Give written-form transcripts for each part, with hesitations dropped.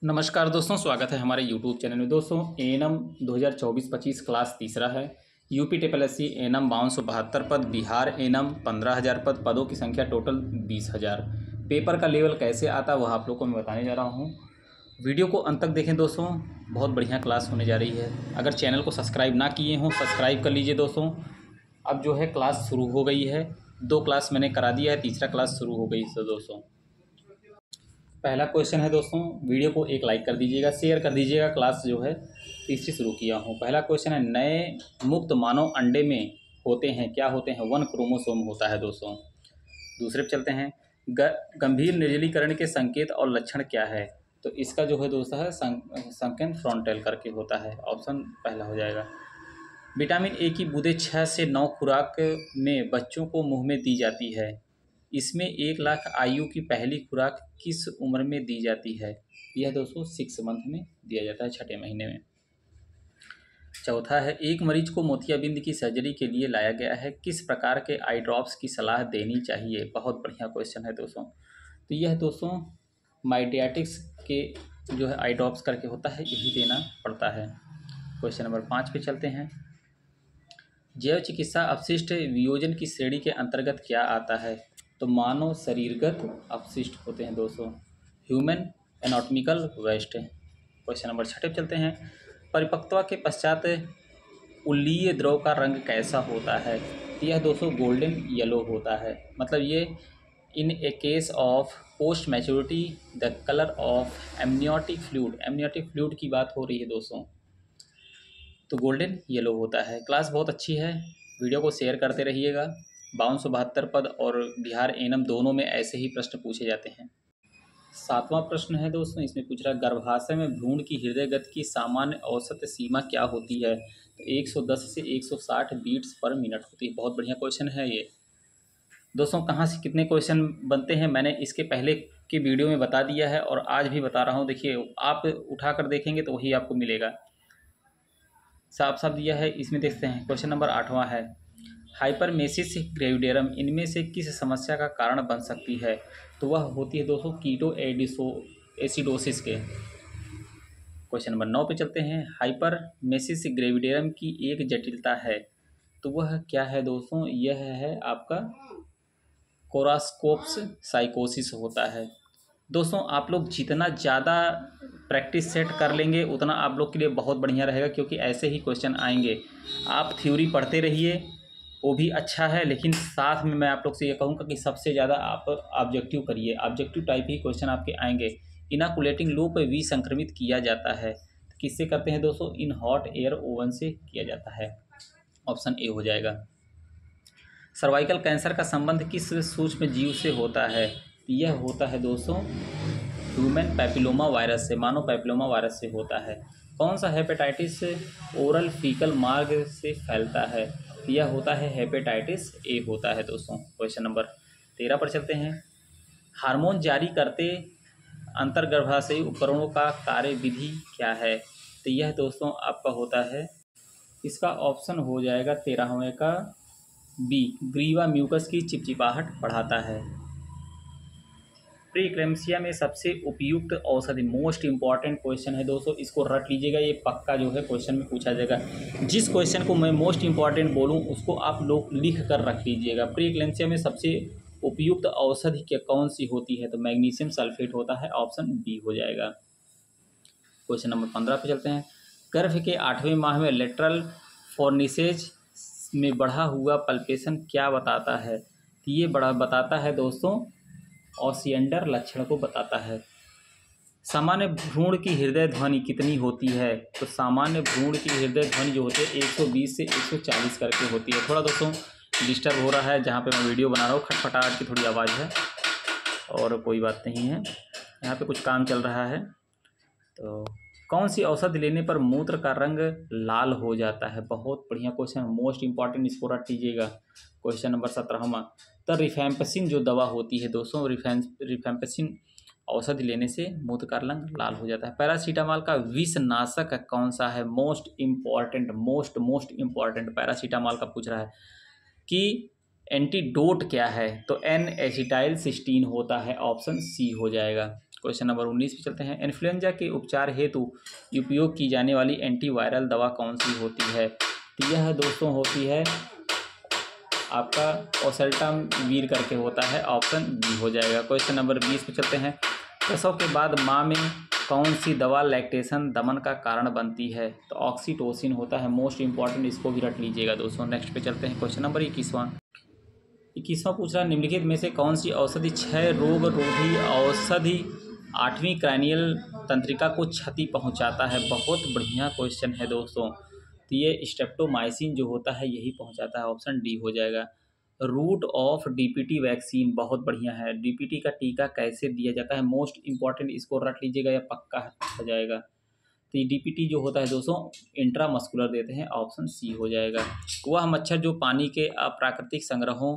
नमस्कार दोस्तों, स्वागत है हमारे YouTube चैनल में। दोस्तों एएनएम 2024-25 क्लास तीसरा है। यूपी TSSC एएनएम 5272 पद, बिहार एएनएम 15,000 पद, पदों की संख्या टोटल 20,000। पेपर का लेवल कैसे आता है वह आप लोग को मैं बताने जा रहा हूँ। वीडियो को अंत तक देखें दोस्तों, बहुत बढ़िया क्लास होने जा रही है। अगर चैनल को सब्सक्राइब ना किए हों सब्सक्राइब कर लीजिए दोस्तों। अब जो है क्लास शुरू हो गई है, 2 क्लास मैंने करा दिया है, तीसरा क्लास शुरू हो गई है दोस्तों। पहला क्वेश्चन है दोस्तों, वीडियो को एक लाइक कर दीजिएगा, शेयर कर दीजिएगा। क्लास जो है तीसरी शुरू किया हूँ। पहला क्वेश्चन है, नए मुक्त मानव अंडे में होते हैं, क्या होते हैं? 1 क्रोमोसोम होता है दोस्तों। दूसरे पे चलते हैं, गंभीर निर्जलीकरण के संकेत और लक्षण क्या है? तो इसका जो है दोस्तों है संकेत फ्रंटल करके होता है। ऑप्शन पहला हो जाएगा। विटामिन ए की बूंदें 6 से 9 खुराक में बच्चों को मुंह में दी जाती है। इसमें 1 लाख आयु की पहली खुराक किस उम्र में दी जाती है? यह दोस्तों 6 मंथ में दिया जाता है, 6ठे महीने में। चौथा है, एक मरीज को मोतियाबिंद की सर्जरी के लिए लाया गया है, किस प्रकार के आई ड्रॉप्स की सलाह देनी चाहिए? बहुत बढ़िया क्वेश्चन है दोस्तों। तो यह दोस्तों माइडियाटिक्स के जो है आई ड्रॉप्स करके होता है, यही देना पड़ता है। क्वेश्चन नंबर 5 पे चलते हैं। जैव चिकित्सा अपशिष्ट वियोजन की श्रेणी के अंतर्गत क्या आता है? तो मानव शरीरगत अपशिष्ट होते हैं दोस्तों, human anatomical waste. Question number 6 पे चलते हैं। परिपक्वता के पश्चात उल्लीय द्रव का रंग कैसा होता है? यह दोस्तों गोल्डन येलो होता है। मतलब ये in a case of post maturity the colour of amniotic fluid की बात हो रही है दोस्तों, तो गोल्डन येलो होता है। क्लास बहुत अच्छी है, वीडियो को शेयर करते रहिएगा। 5272 पद और बिहार एएनएम दोनों में ऐसे ही प्रश्न पूछे जाते हैं। 7वां प्रश्न है दोस्तों, इसमें पूछ रहा है, गर्भाशय में भ्रूण की हृदय गति की सामान्य औसत सीमा क्या होती है? तो 110 से 160 बीट्स पर मिनट होती है। बहुत बढ़िया क्वेश्चन है ये दोस्तों। कहाँ से कितने क्वेश्चन बनते हैं मैंने इसके पहले के वीडियो में बता दिया है और आज भी बता रहा हूँ। देखिए, आप उठा कर देखेंगे तो वही आपको मिलेगा, साफ साफ दिया है। इसमें देखते हैं, क्वेश्चन नंबर 8वां है, हाइपरमेसिस ग्रेविडेरम इनमें से किस समस्या का कारण बन सकती है? तो वह होती है दोस्तों कीटो एसिडोसिस के। क्वेश्चन नंबर 9 पे चलते हैं। हाइपरमेसिस ग्रेविडेरम की एक जटिलता है, तो वह क्या है दोस्तों? यह है आपका कोरास्कोप्स साइकोसिस होता है। दोस्तों आप लोग जितना ज़्यादा प्रैक्टिस सेट कर लेंगे उतना आप लोग के लिए बहुत बढ़िया रहेगा, क्योंकि ऐसे ही क्वेश्चन आएंगे। आप थ्योरी पढ़ते रहिए, वो भी अच्छा है, लेकिन साथ में मैं आप लोग से ये कहूँगा कि सबसे ज़्यादा आप ऑब्जेक्टिव करिए। ऑब्जेक्टिव टाइप ही क्वेश्चन आपके आएंगे। इनाकुलेटिंग लूप विसंक्रमित किया जाता है, तो किससे करते हैं दोस्तों? इन हॉट एयर ओवन से किया जाता है। ऑप्शन ए हो जाएगा। सर्वाइकल कैंसर का संबंध किस सूक्ष्म जीव से होता है? यह होता है दोस्तों ह्यूमन पैपिलोमा वायरस से, मानव पैपिलोमा वायरस से होता है। कौन सा हेपेटाइटिस ओरल फीकल मार्ग से फैलता है? यह होता है हेपेटाइटिस ए होता है दोस्तों। क्वेश्चन नंबर 13 पर चलते हैं। हार्मोन जारी करते अंतर्गर्भाशयी उपकरणों का कार्यविधि क्या है? तो यह दोस्तों आपका होता है, इसका ऑप्शन हो जाएगा 13वें का बी, ग्रीवा म्यूकस की चिपचिपाहट बढ़ाता है। प्री इक्लेम्सिया में सबसे उपयुक्त औषधि, मोस्ट इंपॉर्टेंट क्वेश्चन है दोस्तों, इसको रट लीजिएगा, ये पक्का जो है क्वेश्चन में पूछा जाएगा। जिस क्वेश्चन को मैं मोस्ट इंपॉर्टेंट बोलूं उसको आप लोग लिख कर रख लीजिएगा। प्री इक्लेम्सिया में सबसे उपयुक्त औषधि क्या कौन सी होती है? तो मैग्नीशियम सल्फेट होता है। ऑप्शन बी हो जाएगा। क्वेश्चन नंबर 15 पे चलते हैं। गर्भ के 8वें माह में लेटरल फोर्निसेज में बढ़ा हुआ पल्पेशन क्या बताता है? ये बताता है दोस्तों ऑसिएंडर लक्षण को बताता है। सामान्य भ्रूण की हृदय ध्वनि कितनी होती है? तो सामान्य भ्रूण की हृदय ध्वनि जो होती है 120 से 140 करके होती है। थोड़ा दोस्तों डिस्टर्ब हो रहा है, जहाँ पे मैं वीडियो बना रहा हूँ खटखटाहट की थोड़ी आवाज़ है, और कोई बात नहीं है, यहाँ पे कुछ काम चल रहा है। तो कौन सी औषधि लेने पर मूत्र का रंग लाल हो जाता है? बहुत बढ़िया क्वेश्चन, मोस्ट इंपॉर्टेंट, इसको रट लीजिएगा। क्वेश्चन नंबर 17वां, तो रिफैम्पिसिन जो दवा होती है दोस्तों, रिफैम्पिसिन औषधि लेने से मूत्र का रंग लाल हो जाता है। पैरासीटामॉल का विषनाशक कौन सा है? मोस्ट इंपॉर्टेंट पैरासीटामॉल का पूछ रहा है कि एंटीडोट क्या है? तो N एसिटाइल सिस्टीन होता है। ऑप्शन सी हो जाएगा। क्वेश्चन नंबर 19 पे चलते हैं। इन्फ्लुएंजा के उपचार हेतु उपयोग की जाने वाली एंटीवायरल दवा कौन सी होती है? तो यह दोस्तों होती है आपका ओसेल्टामिविर करके होता है, ऑप्शन बी हो जाएगा। क्वेश्चन नंबर 20 पे चलते हैं। प्रसव के बाद माँ में कौन सी दवा लैक्टेशन दमन का कारण बनती है? तो ऑक्सीटोसिन होता है, मोस्ट इंपॉर्टेंट, इसको भी रट लीजिएगा दोस्तों। नेक्स्ट पे चलते हैं। क्वेश्चन नंबर 21वां पूछ रहा है, निम्नलिखित में से कौन सी औषधि क्षय रोग रोधी औषधि 8वीं क्रैनियल तंत्रिका को क्षति पहुंचाता है? बहुत बढ़िया क्वेश्चन है दोस्तों। तो ये स्ट्रेप्टोमाइसिन जो होता है यही पहुंचाता है, ऑप्शन डी हो जाएगा। रूट ऑफ डीपीटी वैक्सीन बहुत बढ़िया है। डीपीटी का टीका कैसे दिया जाता है? मोस्ट इंपॉर्टेंट, इसको रट लीजिएगा या पक्का हो जाएगा। तो ये डीपीटी जो होता है दोस्तों इंट्रामस्कुलर देते हैं, ऑप्शन सी हो जाएगा। वह मच्छर जो पानी के अप्राकृतिक संग्रहों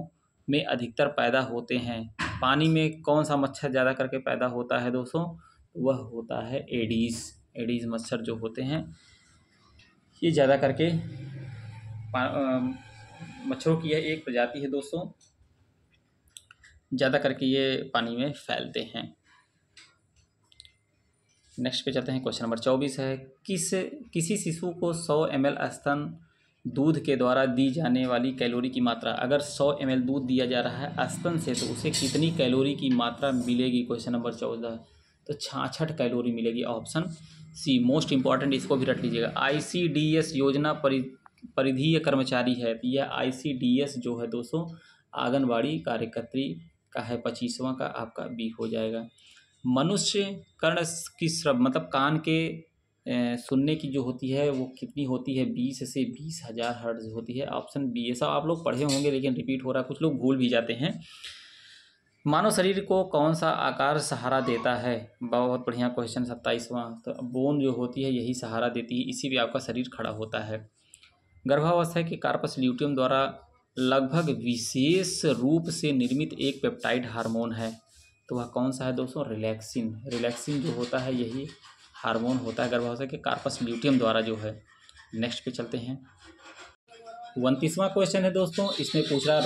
में अधिकतर पैदा होते हैं, पानी में कौन सा मच्छर ज़्यादा करके पैदा होता है दोस्तों? वह होता है एडीज मच्छर जो होते हैं ये ज़्यादा करके मच्छरों की यह एक प्रजाति है दोस्तों, ज़्यादा करके ये पानी में फैलते हैं। नेक्स्ट पे चलते हैं। क्वेश्चन नंबर 24 है, किसी शिशु को 100 ml स्तन दूध के द्वारा दी जाने वाली कैलोरी की मात्रा, अगर 100 ml दूध दिया जा रहा है स्तन से तो उसे कितनी कैलोरी की मात्रा मिलेगी? क्वेश्चन नंबर 14, तो 66 कैलोरी मिलेगी, ऑप्शन सी मोस्ट इंपॉर्टेंट, इसको भी रट लीजिएगा। ICDS योजना परिधीय कर्मचारी है, तो यह ICDS जो है दोस्तों आंगनबाड़ी कार्यकर्त्री का है। 25वां का आपका बी हो जाएगा। मनुष्य कर्ण की श्रव मतलब कान के सुनने की जो होती है वो कितनी होती है? 20 से 20,000 हर्ट्ज होती है, ऑप्शन बी। ये सब आप लोग पढ़े होंगे लेकिन रिपीट हो रहा है, कुछ लोग भूल भी जाते हैं। मानव शरीर को कौन सा आकार सहारा देता है? बहुत बढ़िया क्वेश्चन। 27वां, तो बोन जो होती है यही सहारा देती है, इसी भी आपका शरीर खड़ा होता है। गर्भावस्था के कार्पस ल्यूटियम द्वारा लगभग विशेष रूप से निर्मित एक पेप्टाइड हार्मोन है, तो वह कौन सा है दोस्तों? रिलैक्सिन जो होता है यही हार्मोन होता है गर्भावस्था के कार्पस ल्यूटियम द्वारा जो है। नेक्स्ट पे चलते हैं। 29वां क्वेश्चन है दोस्तों, इसमें पूछ रहा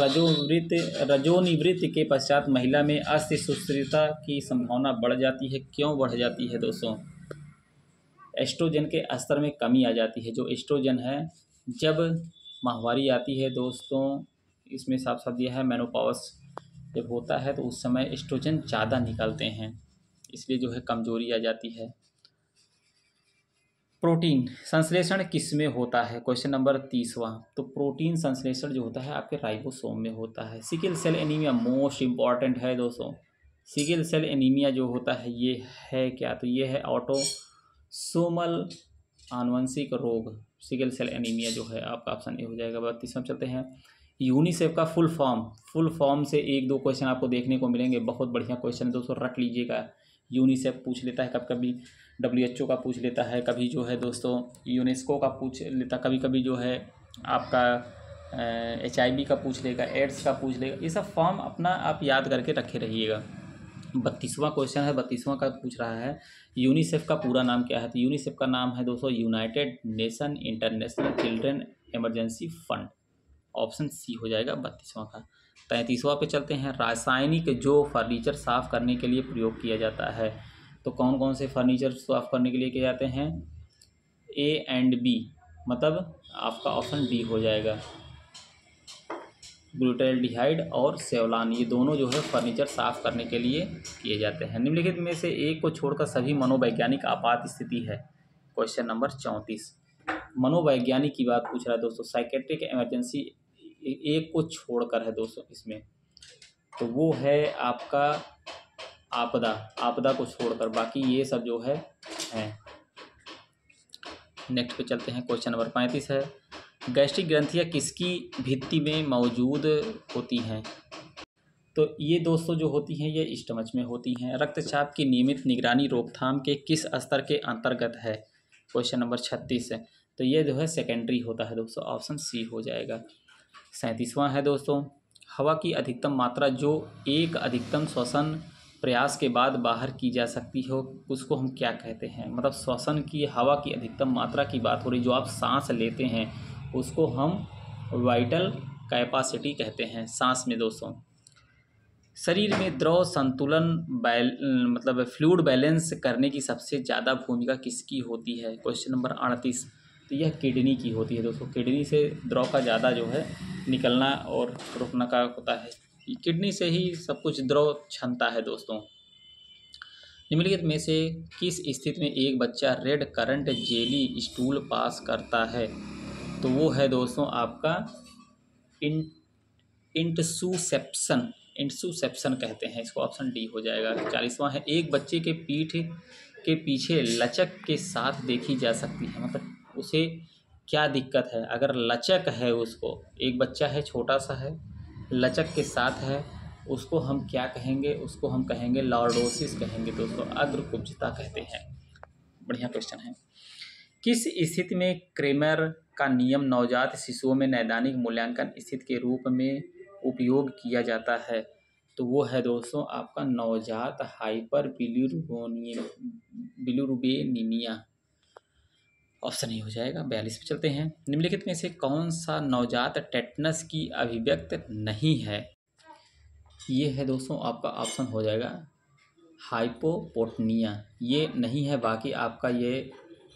रजोनिवृत्ति के पश्चात महिला में अस्थि सुस्थिरता की संभावना बढ़ जाती है, क्यों बढ़ जाती है दोस्तों? एस्ट्रोजन के स्तर में कमी आ जाती है। जो एस्ट्रोजन है जब माहवारी आती है दोस्तों, इसमें साफ साफ दिया है मेनोपॉज जब होता है तो उस समय एस्ट्रोजन ज़्यादा निकलते हैं, इसलिए जो है कमजोरी आ जाती है। प्रोटीन संश्लेषण किस में होता है? क्वेश्चन नंबर 30वां, तो प्रोटीन संश्लेषण जो होता है आपके राइबोसोम में होता है। Sickle cell anaemia most important है दोस्तों। सिकल सेल एनीमिया जो होता है ये है क्या? तो ये है ऑटोसोमल आनुवंशिक रोग, सिकल सेल एनीमिया जो है आपका, ऑप्शन ए हो जाएगा। 32वां चलते हैं। यूनिसेफ का फुल फॉर्म से 1-2 क्वेश्चन आपको देखने को मिलेंगे, बहुत बढ़िया क्वेश्चन है दोस्तों, रट लीजिएगा। यूनिसेफ पूछ लेता है, कभी WHO का पूछ लेता है, कभी जो है दोस्तों यूनेस्को का पूछ लेता, कभी कभी जो है आपका HIV का पूछ लेगा, एड्स का पूछ लेगा। ये सब फॉर्म अपना आप याद करके रखे रहिएगा। 32वां क्वेश्चन है, 32वां का पूछ रहा है यूनिसेफ का पूरा नाम क्या है? तो यूनिसेफ का नाम है दोस्तों United Nation International Children Emergency Fund, option C हो जाएगा 32वां का। 33वां पे चलते हैं। रासायनिक जो फर्नीचर साफ़ करने के लिए प्रयोग किया जाता है, तो कौन कौन से फर्नीचर साफ़ करने के लिए किए जाते हैं? A एंड B, मतलब आपका ऑप्शन डी हो जाएगा। ग्लूटाल्डिहाइड और सेवलान, ये दोनों जो है फर्नीचर साफ़ करने के लिए किए जाते हैं। निम्नलिखित में से एक को छोड़कर सभी मनोवैज्ञानिक आपात स्थिति है। क्वेश्चन नंबर 34 मनोवैज्ञानिक की बात पूछ रहा है दोस्तों। साइकेट्रिक इमरजेंसी एक को छोड़कर है दोस्तों इसमें, तो वो है आपका आपदा को छोड़कर, बाकी ये सब जो है हैं। नेक्स्ट पे चलते हैं। क्वेश्चन नंबर 35 है। गैस्ट्रिक ग्रंथियाँ किसकी भित्ति में मौजूद होती हैं? तो ये दोस्तों जो होती हैं ये स्टमच में होती हैं। रक्तचाप की नियमित निगरानी रोकथाम के किस स्तर के अंतर्गत है? क्वेश्चन नंबर 36 है, तो ये जो है सेकेंडरी होता है दोस्तों, ऑप्शन सी हो जाएगा। 37वां है दोस्तों। हवा की अधिकतम मात्रा जो एक अधिकतम श्वसन प्रयास के बाद बाहर की जा सकती हो उसको हम क्या कहते हैं? मतलब श्वसन की हवा की अधिकतम मात्रा की बात हो रही, जो आप सांस लेते हैं उसको हम वाइटल कैपेसिटी कहते हैं सांस में दोस्तों। शरीर में द्रव संतुलन मतलब फ्लूइड बैलेंस करने की सबसे ज़्यादा भूमिका किसकी होती है? Question number 38। तो यह किडनी की होती है दोस्तों। किडनी से द्रव का ज़्यादा जो है निकलना और रोकना का होता है। किडनी से ही सब कुछ द्रव क्षमता है दोस्तों। निम्नलिखित में से किस स्थिति में एक बच्चा red currant jelly stool pass करता है? तो वो है दोस्तों आपका इंटसूसेप्शन। इंटसूसेप्शन कहते हैं इसको। ऑप्शन डी हो जाएगा। 40वां है, एक बच्चे के पीठ के पीछे लचक के साथ देखी जा सकती है। मतलब उसे क्या दिक्कत है? अगर लचक है, उसको, एक बच्चा है, छोटा सा है, लचक के साथ है, उसको हम क्या कहेंगे? उसको हम कहेंगे लॉर्डोसिस कहेंगे दोस्तों, अग्रकुब्जता कहते हैं। बढ़िया क्वेश्चन है। किस स्थिति में क्रेमर का नियम नवजात शिशुओं में नैदानिक मूल्यांकन स्थिति के रूप में उपयोग किया जाता है? तो वो है दोस्तों आपका नवजात हाइपर बिलिरुबिनेमिया। ऑप्शन ही हो जाएगा। 42 पे चलते हैं। निम्नलिखित में से कौन सा नवजात टेटनस की अभिव्यक्त नहीं है? ये है दोस्तों आपका ऑप्शन हो जाएगा हाइपोपोटनिया। ये नहीं है। बाकी आपका ये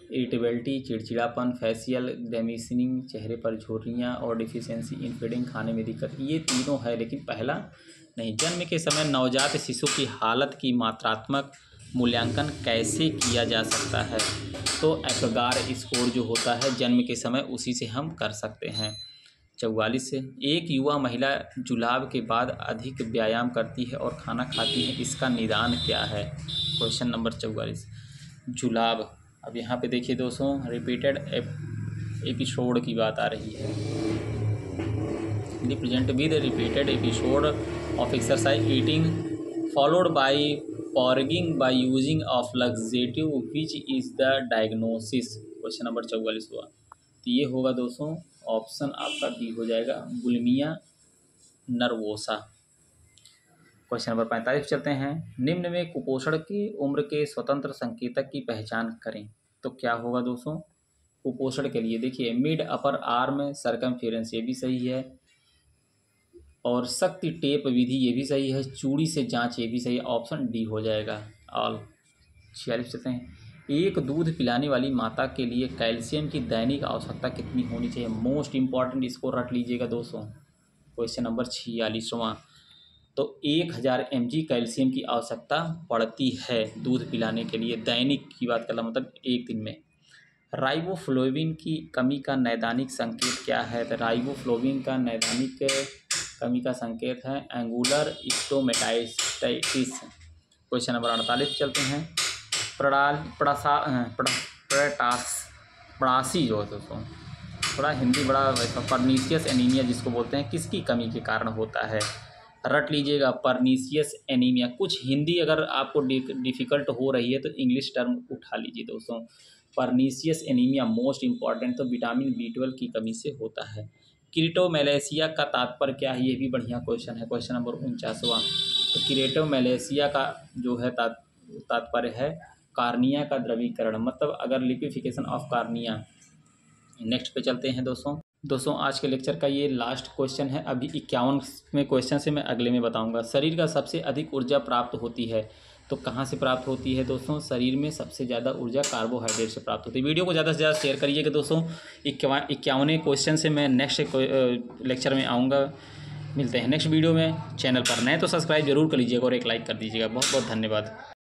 इरिटेबिलिटी, चिड़चिड़ापन, फेशियल डेमिशनिंग, चेहरे पर झुर्रियाँ और डिफिशियंसी इन फीडिंग, खाने में दिक्कत, ये तीनों है, लेकिन पहला नहीं। जन्म के समय नवजात शिशु की हालत की मात्रात्मक मूल्यांकन कैसे किया जा सकता है? तो एप्गार स्कोर जो होता है जन्म के समय, उसी से हम कर सकते हैं। 44 से, एक युवा महिला जुलाब के बाद अधिक व्यायाम करती है और खाना खाती है, इसका निदान क्या है? Question number 44। जुलाब, अब यहाँ पे देखिए दोस्तों, रिपीटेड एपिसोड की बात आ रही है। Present with repeated episode of exercise eating followed by purging by using of laxative which is the diagnosis. Question number 44 हुआ। तो ये होगा दोस्तों ऑप्शन आपका बी हो जाएगा, बुलिमिया नर्वोसा। क्वेश्चन नंबर 45 चलते हैं। निम्न में कुपोषण की उम्र के स्वतंत्र संकेतक की पहचान करें। तो क्या होगा दोस्तों कुपोषण के लिए? देखिए, मिड अपर आर्म सर्कमफेरेंस, ये भी सही है, और शक्ति टेप विधि, ये भी सही है, चूड़ी से जांच, ये भी सही है। ऑप्शन डी हो जाएगा ऑल। 46 चलते हैं। एक दूध पिलाने वाली माता के लिए कैल्शियम की दैनिक आवश्यकता कितनी होनी चाहिए? मोस्ट इंपॉर्टेंट, इसको रट लीजिएगा दोस्तों। क्वेश्चन नंबर 46वां। तो 1000 mg कैल्शियम की आवश्यकता पड़ती है दूध पिलाने के लिए। दैनिक की बात करना मतलब एक दिन में। राइबोफ्लोविन की कमी का नैदानिक संकेत क्या है? तो राइबोफ्लोविन का नैदानिक कमी का संकेत है एंगुलर स्टोमेटाइटिस। क्वेश्चन नंबर 48 चलते हैं। पड़ासी जो है दोस्तों, थोड़ा हिंदी बड़ा वैसा, परनीशियस एनीमिया जिसको बोलते हैं, किसकी कमी के कारण होता है? रट लीजिएगा, परनीशियस एनीमिया। कुछ हिंदी अगर आपको डिफ़िकल्ट हो रही है तो इंग्लिश टर्म उठा लीजिए दोस्तों। परनीशियस एनीमिया मोस्ट इम्पॉर्टेंट, तो विटामिन B12 की कमी से होता है। कीटोमैलेशिया का तात्पर्य क्या है? ये भी बढ़िया क्वेश्चन है। क्वेश्चन नंबर 49वां। तो कीटोमैलेशिया का जो है तात्पर्य है कार्निया का द्रवीकरण, मतलब अगर लिक्विफिकेशन ऑफ कार्निया। नेक्स्ट पे चलते हैं दोस्तों आज के लेक्चर का ये लास्ट क्वेश्चन है। अभी 51वें क्वेश्चन से मैं अगले में बताऊंगा। शरीर का सबसे अधिक ऊर्जा प्राप्त होती है, तो कहाँ से प्राप्त होती है दोस्तों? शरीर में सबसे ज़्यादा ऊर्जा कार्बोहाइड्रेट से प्राप्त होती है। वीडियो को ज़्यादा से ज़्यादा शेयर करिएगा दोस्तों। 51वें क्वेश्चन से मैं नेक्स्ट लेक्चर में आऊँगा। मिलते हैं नेक्स्ट वीडियो में। चैनल पर नए तो सब्सक्राइब जरूर कर लीजिएगा और एक लाइक कर दीजिएगा। बहुत बहुत धन्यवाद।